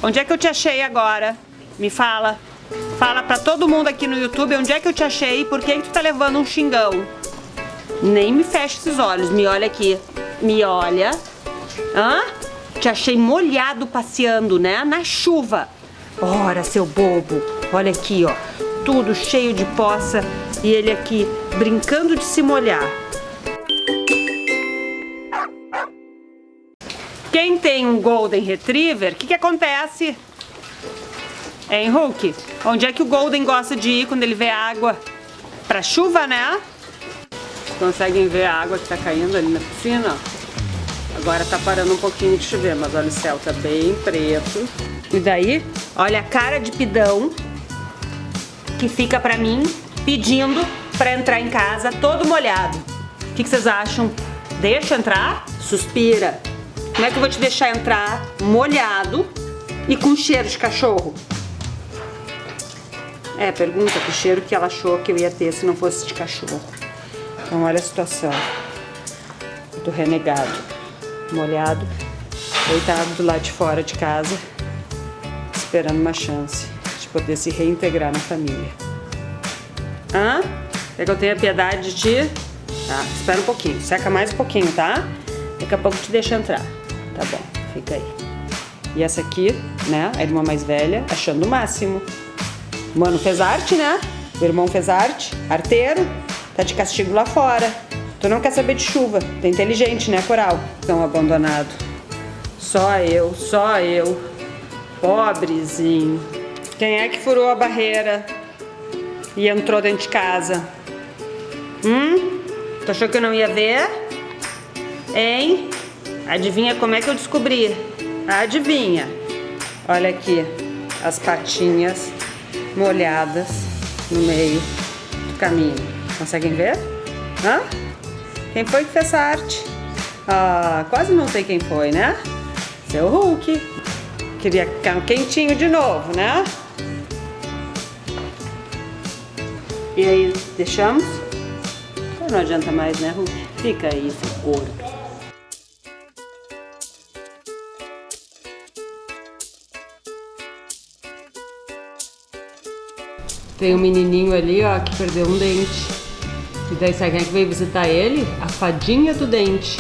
Onde é que eu te achei agora? Me fala. Fala pra todo mundo aqui no YouTube onde é que eu te achei e por que tu tá levando um xingão. Nem me fecha esses olhos. Me olha aqui. Me olha. Hã? Te achei molhado passeando, né? Na chuva. Ora, seu bobo. Olha aqui, ó. Tudo cheio de poça. E ele aqui brincando de se molhar. Quem tem um Golden Retriever, o que acontece? Hein, Hulk? Onde é que o Golden gosta de ir quando ele vê água? Pra chuva, né? Conseguem ver a água que tá caindo ali na piscina? Agora tá parando um pouquinho de chover, mas olha, o céu tá bem preto. E daí, olha a cara de pidão que fica pra mim pedindo pra entrar em casa todo molhado. O que vocês acham? Deixa entrar? Suspira. Como é que eu vou te deixar entrar molhado e com cheiro de cachorro? Pergunta que cheiro que ela achou que eu ia ter se não fosse de cachorro. Então olha a situação do renegado, molhado, deitado do lado de fora de casa, esperando uma chance de poder se reintegrar na família. Hã? Quer que eu tenha piedade de ti? Tá, espera um pouquinho, seca mais um pouquinho, tá? Daqui a pouco te deixa entrar. Tá bom, fica aí. E essa aqui, né, a irmã mais velha, achando o máximo. O mano fez arte, né? O irmão fez arte, arteiro, tá de castigo lá fora. Tu não quer saber de chuva, tá inteligente, né, Coral? Tão abandonado. Só eu. Pobrezinho. Quem é que furou a barreira e entrou dentro de casa? Tu achou que eu não ia ver? Hein? Adivinha como é que eu descobri? Adivinha? Olha aqui, as patinhas molhadas no meio do caminho. Conseguem ver? Hã? Quem foi que fez essa arte? Ah, quase não sei quem foi, né? Seu Hulk. Queria ficar quentinho de novo, né? E aí, deixamos? Não adianta mais, né, Hulk? Fica aí, seu gordo. Tem um menininho ali, ó, que perdeu um dente. E daí sabe quem é que veio visitar ele? A fadinha do dente.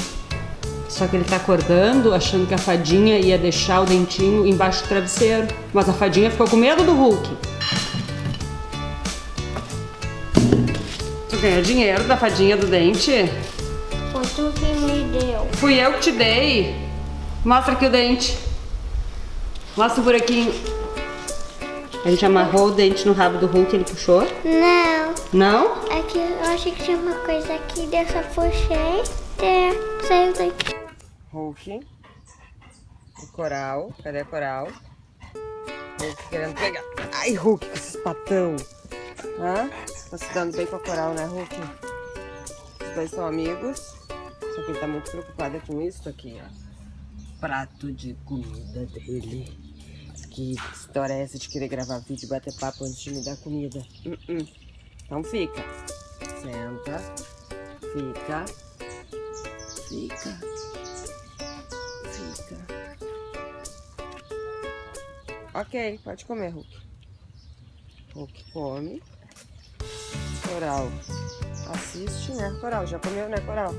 Só que ele tá acordando, achando que a fadinha ia deixar o dentinho embaixo do travesseiro. Mas a fadinha ficou com medo do Hulk. Tu ganhou dinheiro da fadinha do dente? Foi tu que me deu. Fui eu que te dei. Mostra aqui o dente. Mostra o buraquinho. A gente amarrou o dente no rabo do Hulk e ele puxou? Não. Não? É que eu achei que tinha uma coisa aqui, dessa puxei. Saiu daqui. Hulk. O Coral. Cadê a Coral? Hulk querendo pegar. Ai, Hulk, com esses patão. Hã? Tá se dando bem com a Coral, né, Hulk? Os dois são amigos. Só que ele tá muito preocupado com isso aqui, ó. Prato de comida dele. Que história é essa de querer gravar vídeo e bater papo antes de me dar comida? Então fica. Senta. Fica. Ok, pode comer, Hulk. Hulk come. Coral assiste, né? Coral, já comeu, né, Coral?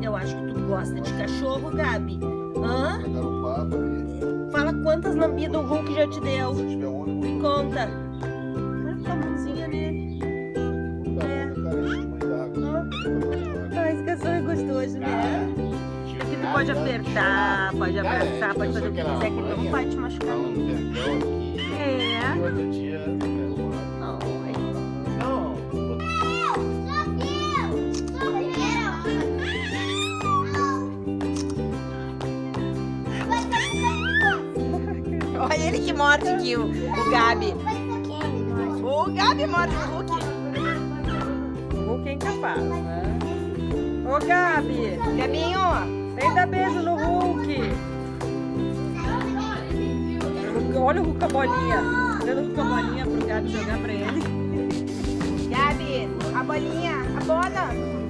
Eu acho que tu gosta de cachorro, Gabi. Hã? Fala quantas lambidas o Hulk já te deu. Me conta. Olha tua mãozinha nele. Ai, esse cachorro é gostoso, né? Aqui tu pode apertar, pode abraçar, pode fazer o que quiser, que ele não vai te machucar. Olha ele que morde aqui, o Gabi. O Gabi morde o Hulk. O Hulk é incapaz, né? Ô Gabi! Gabinho! Vem dar beijo no Hulk! Olha o Ruca bolinha. Dando o Ruca bolinha pro Gabi jogar pra ele. Gabi, a bolinha, a bola.